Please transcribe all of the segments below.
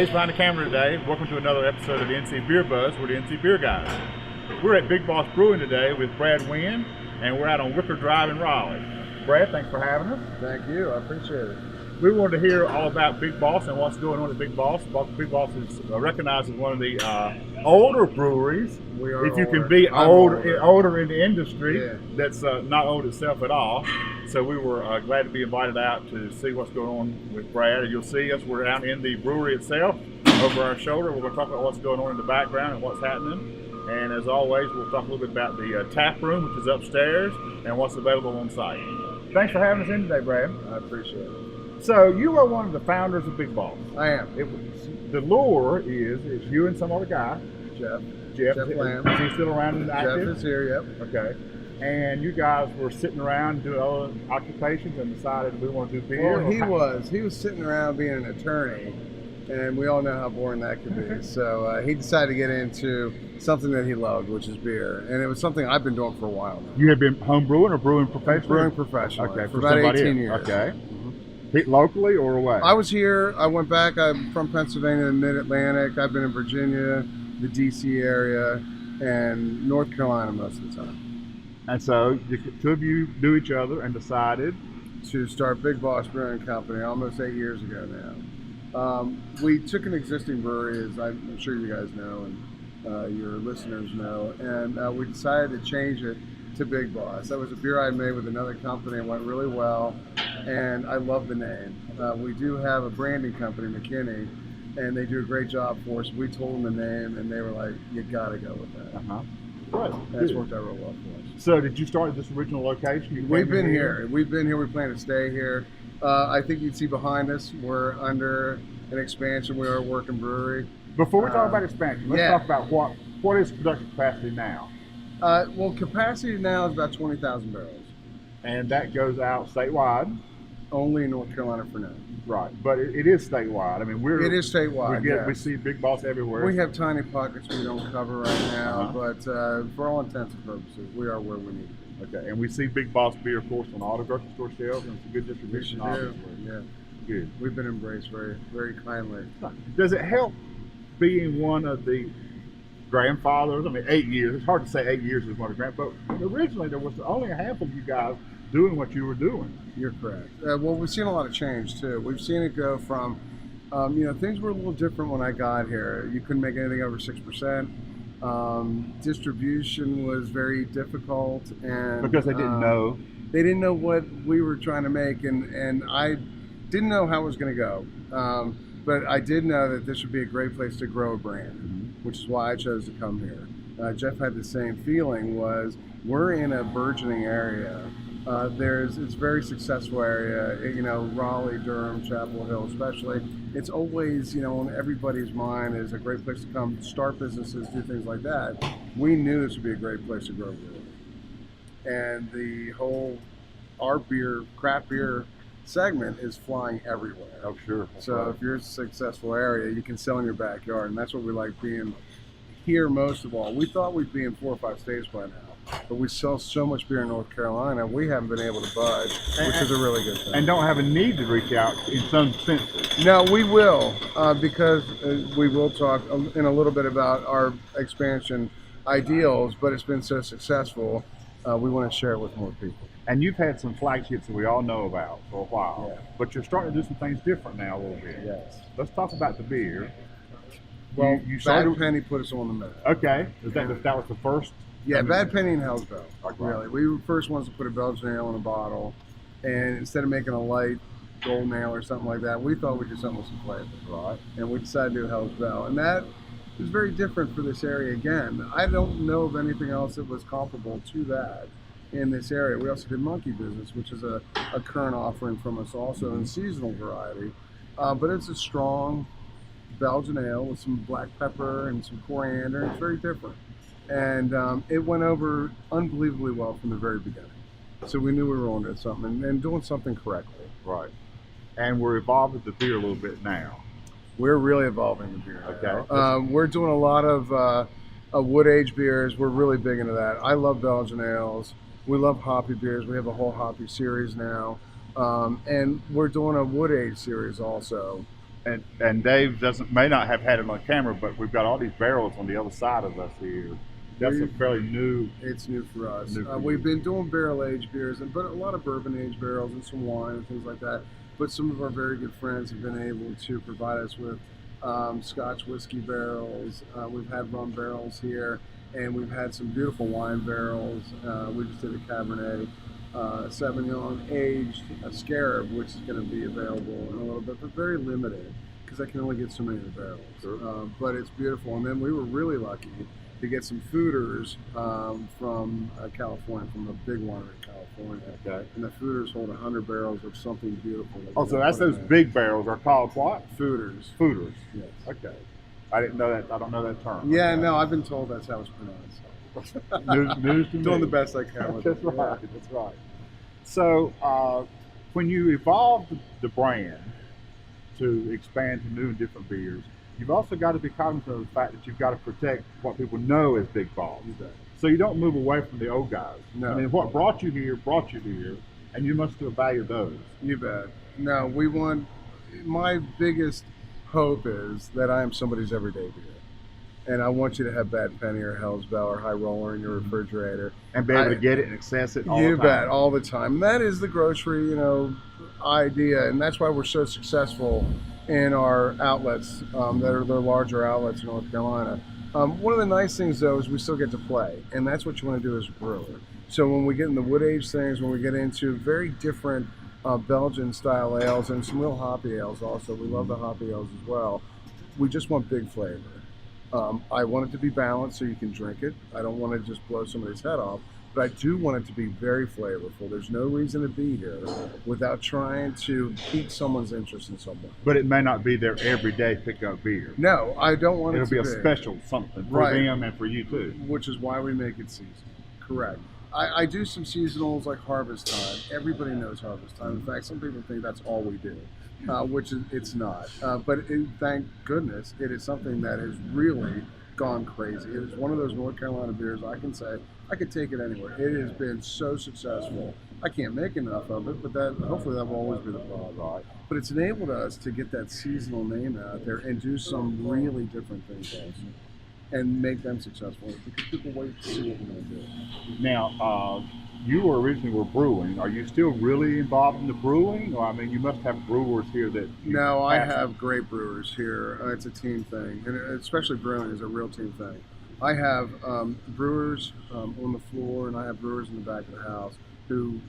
Dave's behind the camera today. Welcome to another episode of the NCBeerBuzz. We're the NCBeerGuys. We're at Big Boss Brewing today with Brad Wynn, and we're out on Wicker Drive in Raleigh. Brad, thanks for having us. Thank you, I appreciate it. We wanted to hear all about Big Boss and what's going on at Big Boss. Big Boss is recognized as one of the older breweries. We are if you older. can be I'm older in the industry, Yeah. that's not old itself at all. So we were glad to be invited out to see what's going on with Brad. And you'll see us, we're out in the brewery itself. Over our shoulder, we're going to talk about what's going on in the background and what's happening. And as always, we'll talk a little bit about the tap room, which is upstairs, and what's available on site. Thanks for having us in today, Brad. I appreciate it. So you are one of the founders of Big Boss. I am. The lure is it's you and some other guy, Geoff Lamb. Is he still around and active? Geoff is here, yep. Okay. And you guys were sitting around doing other occupations and decided we want to do beer? Well, he was sitting around being an attorney, and we all know how boring that could be. So he decided to get into something that he loved, which is beer. And it was something I've been doing for a while now. You have been home brewing or brewing professionally? Brewing professionally. Okay, for about 18 years. Okay. Locally or away? I was here. I went back. I'm from Pennsylvania, the Mid-Atlantic. I've been in Virginia, the D.C. area, and North Carolina most of the time. And so the two of you knew each other and decided to start Big Boss Brewing Company almost 8 years ago now. We took an existing brewery, as I'm sure you guys know and your listeners know, and we decided to change it to Big Boss. That was a beer I made with another company. It went really well, and I love the name. We do have a branding company, McKinney, and they do a great job for us. We told them the name, and they were like, "You got to go with that." Right. That's worked out real well for us. So did you start at this original location? We've been here. We've been here. We plan to stay here. I think you'd see behind us, we're under an expansion. We are a working brewery. Before we talk about expansion, let's talk about what is production capacity now. Well, capacity now is about 20,000 barrels. And that goes out statewide? Only in North Carolina for now. Right, but it is statewide. I mean, it is statewide. We see Big Boss everywhere. We have tiny pockets we don't cover right now, but for all intents and purposes, we are where we need to be. Okay, and we see Big Boss beer, of course, on all the grocery store shelves, and some good distribution. Yeah, good. We've been embraced very, very kindly. Does it help being one of the grandfathers? I mean, 8 years. It's hard to say 8 years is one of the grandfathers. But originally, there was only a handful of you guys doing what you were doing. You're correct. Well, we've seen a lot of change too. We've seen it go from, things were a little different when I got here. You couldn't make anything over 6%. Distribution was very difficult, and because they didn't know. They didn't know what we were trying to make, and I didn't know how it was going to go. But I did know that this would be a great place to grow a brand, which is why I chose to come here. Geoff had the same feeling. Was we're in a burgeoning area. It's a very successful area, Raleigh, Durham, Chapel Hill especially. It's always, on everybody's mind is a great place to come, start businesses, do things like that. We knew this would be a great place to grow beer. And our beer, craft beer segment is flying everywhere. Oh, sure. So if you're a successful area, you can sell in your backyard, and that's what we like being here most of all. We thought we'd be in 4 or 5 states by now. But we sell so much beer in North Carolina, we haven't been able to budge, which is a really good thing. And don't have a need to reach out in some senses. No, we will, because we will talk in a little bit about our expansion ideals, but it's been so successful, we want to share it with more people. And you've had some flagships that we all know about for a while, Yeah. but you're starting to do some things different now a little bit. Yes. Let's talk about the beer. Well, you started. Bad Penny put us on the map. Okay, that was the first? Yeah, Bad Penny and Hell's Bell, Okay. really. We were the first ones to put a Belgian ale in a bottle, and instead of making a light golden ale or something like that, we thought we'd do something with some flavor. Right. And we decided to do Hell's Bell. And that was very different for this area again. I don't know of anything else that was comparable to that in this area. We also did Monkey Business, which is a current offering from us also in seasonal variety. But it's a strong Belgian ale with some black pepper and some coriander. It's very different. And it went over unbelievably well from the very beginning. So we knew we were on to something and doing something correctly. Right. And we're evolving the beer a little bit now. We're really evolving the beer. Okay. We're doing a lot of wood-aged beers. We're really big into that. I love Belgian ales. We love hoppy beers. We have a whole hoppy series now. And we're doing a wood-aged series also. And Dave may not have had it on camera, but we've got all these barrels on the other side of us here. That's a fairly new. It's new for us. We've been doing barrel aged beers, but a lot of bourbon aged barrels and some wine and things like that. But some of our very good friends have been able to provide us with Scotch whiskey barrels. We've had rum barrels here, and we've had some beautiful wine barrels. We just did a Cabernet Sauvignon aged Scarab, which is going to be available in a little bit, but very limited because I can only get so many of the barrels. Sure. But it's beautiful. And then we were really lucky to get some fooders from California, from a big winery in California. Okay. And the fooders hold 100 barrels of something beautiful. Oh, so that's those big barrels are called what? Fooders. Fooders. Yes. Okay. I didn't know that. I don't know that term. Yeah, okay. no, I've been told that's how it's pronounced. News to me. Doing the best I can with That's it. right. That's right. So when you evolved the brand to expand to new and different beers, you've also got to be cognizant of the fact that you've got to protect what people know as Big Balls. Exactly. So you don't move away from the old guys. No. I mean, what brought you here, and you must still value those. You bet. No, we want. My biggest hope is that I am somebody's everyday beer. And I want you to have Bad Penny or Hell's Bell or High Roller in your refrigerator. And be able to get it and access it all the time. You bet, all the time. And that is the grocery, idea. And that's why we're so successful in our outlets that are the larger outlets in North Carolina. One of the nice things, though, is we still get to play. And that's what you want to do as a brewer. So when we get in the wood age things, when we get into very different Belgian-style ales and some real hoppy ales also. We love the hoppy ales as well. We just want big flavor. I want it to be balanced so you can drink it. I don't want to just blow somebody's head off, but I do want it to be very flavorful. There's no reason to be here without trying to pique someone's interest in some way. But it may not be their everyday pickup beer. No, I don't want It'll it to be a special something for Right. them and for you too. Which is why we make it seasonal. Correct. I do some seasonals like Harvest Time. Everybody knows Harvest Time. In fact, some people think that's all we do. Which it's not. But thank goodness it is something that has really gone crazy. It is one of those North Carolina beers I can say I could take it anywhere. It has been so successful. I can't make enough of it, but hopefully that will always be the problem. Right. But it's enabled us to get that seasonal name out there and do some really different things also, and make them successful because people wait to see what we're going to do. Now, you originally were brewing. Are you still really involved in the brewing? Or, I mean, you must have brewers here that... No, I have great brewers here. It's a team thing, and especially brewing is a real team thing. I have brewers on the floor, and I have brewers in the back of the house who,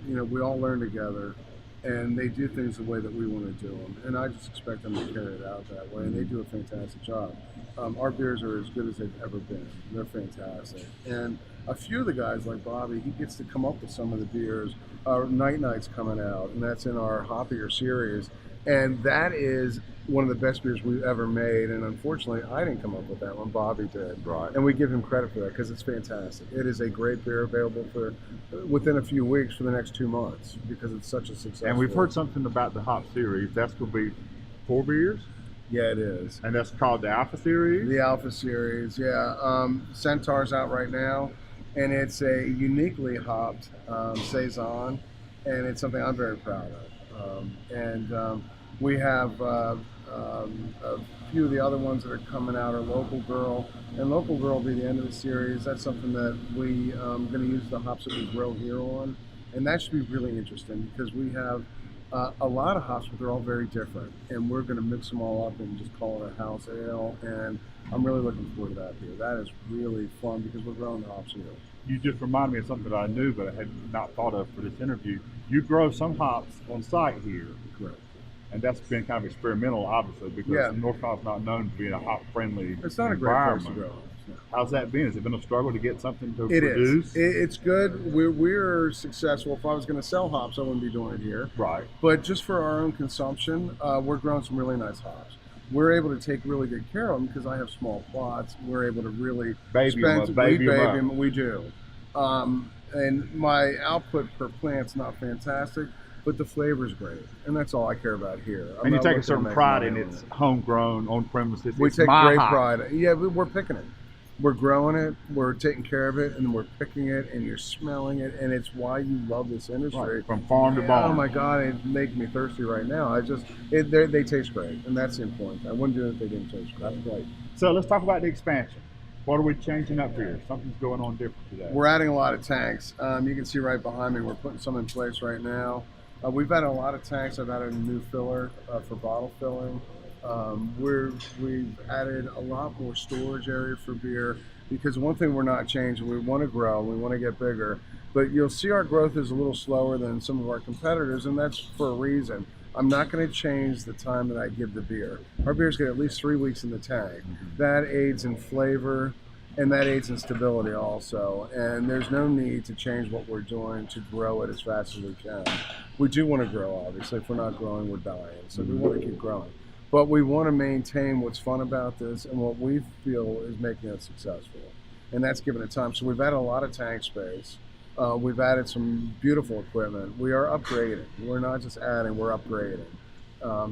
we all learn together, and they do things the way that we want to do them. And I just expect them to carry it out that way, and they do a fantastic job. Our beers are as good as they've ever been. They're fantastic. And a few of the guys, like Bobby, he gets to come up with some of the beers. Night Night's coming out, and that's in our Hoppier series. And that is one of the best beers we've ever made. And unfortunately, I didn't come up with that one. Bobby did. Right. And we give him credit for that because it's fantastic. It is a great beer available for within a few weeks for the next 2 months because it's such a success. And we've heard something about the hop series. That's going to be 4 beers? Yeah, it is. And that's called the Alpha Series? The Alpha Series, yeah. Centaur's out right now, and it's a uniquely hopped Saison, and it's something I'm very proud of. We have a few of the other ones that are coming out are Local Girl, and Local Girl will be the end of the series. That's something that we going to use the hops that we grow here on, and that should be really interesting because we have a lot of hops, but they're all very different, and we're going to mix them all up and just call it a house ale, and I'm really looking forward to that here. That is really fun because we're growing the hops here. You just reminded me of something that I knew but I had not thought of for this interview. You grow some hops on site here. Correct. And that's been kind of experimental, obviously, because North Carolina's not known to be a hop-friendly It's not a great place to grow hops. No. How's that been? Has it been a struggle to get something to It produce? is. It's good. We're successful. If I was going to sell hops, I wouldn't be doing it here. Right. But just for our own consumption, we're growing some really nice hops. We're able to take really good care of them because I have small plots. We're able to really baby them. We do. And my output per plant's not fantastic, but the flavor's great, and that's all I care about here. And you take a certain pride in it's homegrown, on premises. We it's take my great hop. pride. Yeah, we're picking it. We're growing it, we're taking care of it, and we're picking it, and you're smelling it, and it's why you love this industry. Right, from farm to barn. Oh my God, it's making me thirsty right now. They taste great, and that's the important thing. I wouldn't do it if they didn't taste great. That's great. So let's talk about the expansion. What are we changing up here? Something's going on different today. We're adding a lot of tanks. You can see right behind me, we're putting some in place right now. We've added a lot of tanks. I've added a new filler for bottle filling. We've added a lot more storage area for beer, because one thing we're not changing, we want to grow, we want to get bigger, but you'll see our growth is a little slower than some of our competitors, and that's for a reason. I'm not going to change the time that I give the beer. Our beers get at least 3 weeks in the tank. That aids in flavor, and that aids in stability also, and there's no need to change what we're doing to grow it as fast as we can. We do want to grow, obviously. If we're not growing, we're dying, so we want to keep growing. But we want to maintain what's fun about this and what we feel is making it successful. And that's giving it time. So we've added a lot of tank space. We've added some beautiful equipment. We are upgrading. We're not just adding, we're upgrading.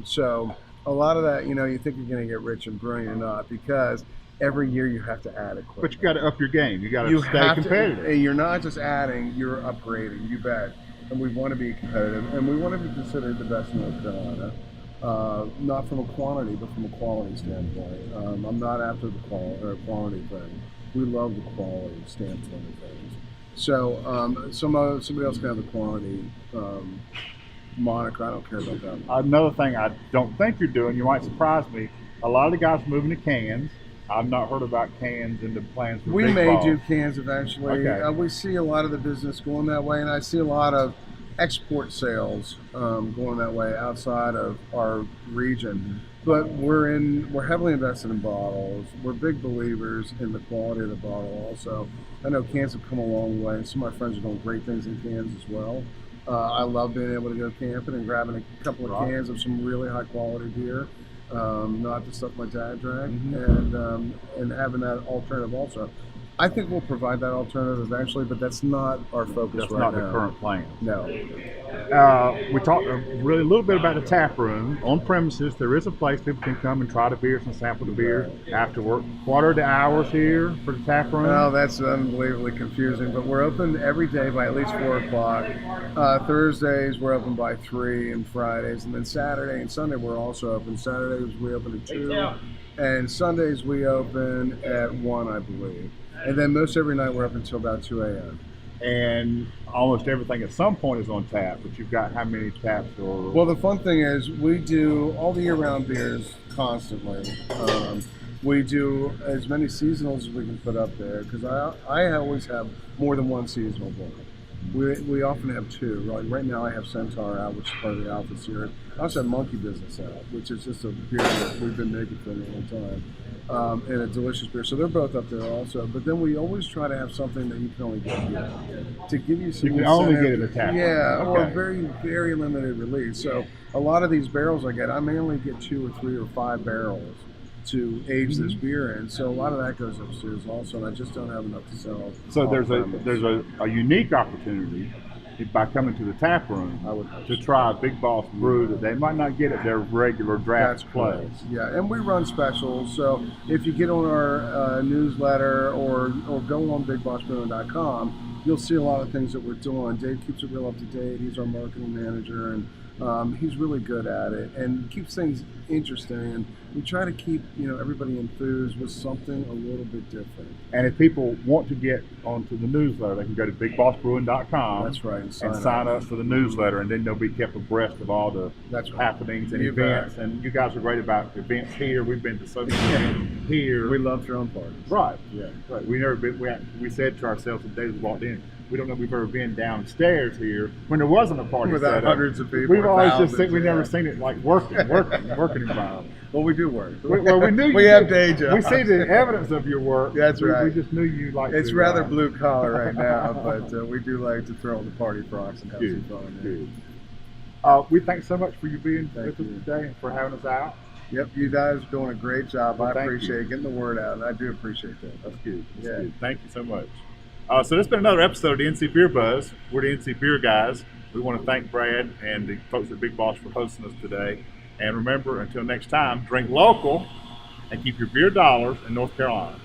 So a lot of that, you think you're going to get rich in brewing, you're not, because every year you have to add equipment. But you got to up your game. You got to stay competitive. You're not just adding, you're upgrading, you bet. And we want to be competitive, and we want to be considered the best in North Carolina. Not from a quantity, but from a quality standpoint. I'm not after the quality thing. We love the quality standpoint of things. So somebody else can have the quantity moniker. I don't care about that. Another thing I don't think you're doing, you might surprise me, a lot of the guys moving to cans. I've not heard about cans in the plans for We may do cans eventually. Okay. We see a lot of the business going that way, and I see a lot of export sales going that way outside of our region. But we're heavily invested in bottles. We're big believers in the quality of the bottle also. I know cans have come a long way. Some of my friends are doing great things in cans as well. I love being able to go camping and grabbing a couple of cans of some really high quality beer, not the stuff my dad drank, and having that alternative also. I think we'll provide that alternative eventually, but that's not our focus right now. That's not the current plan. No. We talked really a little bit about the tap room. On premises, there is a place people can come and try the beers and sample the beer after work. What are the hours here for the tap room? Well, that's unbelievably confusing, but we're open every day by at least 4 o'clock. Thursdays, we're open by 3, and Fridays, and then Saturday and Sunday, we're also open. Saturdays, we open at 2, and Sundays, we open at 1, I believe. And then most every night we're up until about 2 a.m. And almost everything at some point is on tap, but you've got how many taps? Well, the fun thing is we do all the year-round beers constantly. We do as many seasonals as we can put up there, because I always have more than one seasonal book. We often have 2. Right now I have Centaur out, which is part of the Alpha series. I also have Monkey Business out, which is just a beer that we've been making for a long time. And a delicious beer. So they're both up there also. But then we always try to have something that you can only get here to give you some. You can only get it at tap. Yeah, or very, very limited release. So a lot of these barrels I mainly get 2 or 3 or 5 barrels to age this beer in. So a lot of that goes upstairs also, and I just don't have enough to sell. So there's a unique opportunity by coming to the tap room to try a Big Boss brew that they might not get at their regular draft place. Yeah, and we run specials. So if you get on our newsletter or go on BigBossBrewing.com, you'll see a lot of things that we're doing. Dave keeps it real up to date. He's our marketing manager, and he's really good at it and keeps things interesting. And we try to keep everybody enthused with something a little bit different. And if people want to get onto the newsletter, they can go to BigBossBrewing.com. That's right, and sign up for the newsletter, and then they'll be kept abreast of all the happenings and events. And you guys are great about events here. We've been to so many events here. We love throwing parties. Right. Yeah. Right. We said to ourselves the day we walked in, we don't know if we've ever been downstairs here when there wasn't a party without hundreds of people. We've always just seen, we've never seen it like working environment. Well, we do work. We knew we have day jobs. We see the evidence of your work. That's right. We just knew you liked it. It's rather blue collar right now, but we do like to throw the party frocks and have some fun. Good. We thank so much for you being with us today and for having us out. Yep, you guys are doing a great job. Well, I appreciate getting the word out, and I do appreciate that. That's good. That's good. Thank you so much. So this has been another episode of the NC Beer Buzz. We're the NC Beer Guys. We want to thank Brad and the folks at Big Boss for hosting us today. And remember, until next time, drink local and keep your beer dollars in North Carolina.